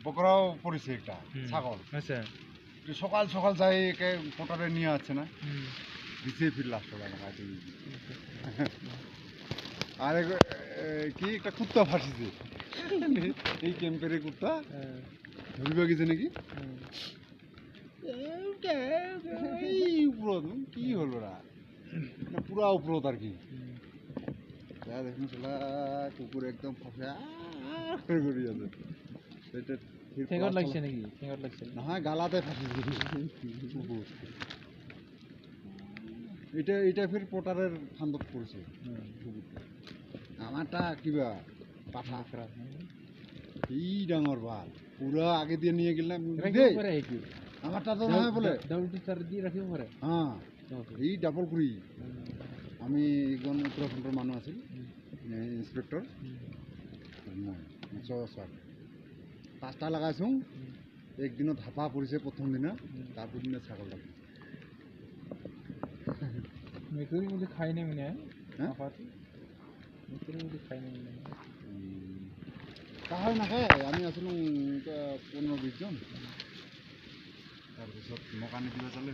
বকরাও পড়েছে একটা ছাগল। আচ্ছা সকাল সকাল যাই একে কোটারে নিয়ে আসছে না, দিছে ফির লাস্ট আর কি একটা কুত্তা ফাঁসিছে এই ক্যাম্পের কুত্তা ধরিবা গেছে নাকি এই উপরত কি হলো না পুরা উপরত আর কি দেখুন সেটা কুকুর একদম ফাঁসে করি আছে সেটা ঠেঙ্গর লাগছে নাকি? ঠেঙ্গর লাগছে না হয় গালাতে ফাঁসিছে কুকুর। এটা এটা ফির পোটারের ফান্দত পড়ছে কুকুরটা। আমারটা কিবা পাঠা এই ডাঙর ভাল পুরা আগে দিয়ে নিয়ে গেলাম আমারটা তো না বলে ডাবল টিচার দিয়ে রাখিব পারে। হ্যাঁ এই ডাবল করি আমি একজন উত্তরাখণ্ডের মানুষ আছিল ইন্সপেক্টর স্যার 5টা লাগাইছোঁ একদিনত হাঁপা পৰিছে প্ৰথম দিনা তারপর দিনে ছাগল ডাক মেকুরি মধ্যে খাই না মানে মেকুরি মধ্যে খাই না মানে তাহাই নাখায় আমি আছিলোঁ 15-20 জন তাৰপিছত মোক আনি দিব চালে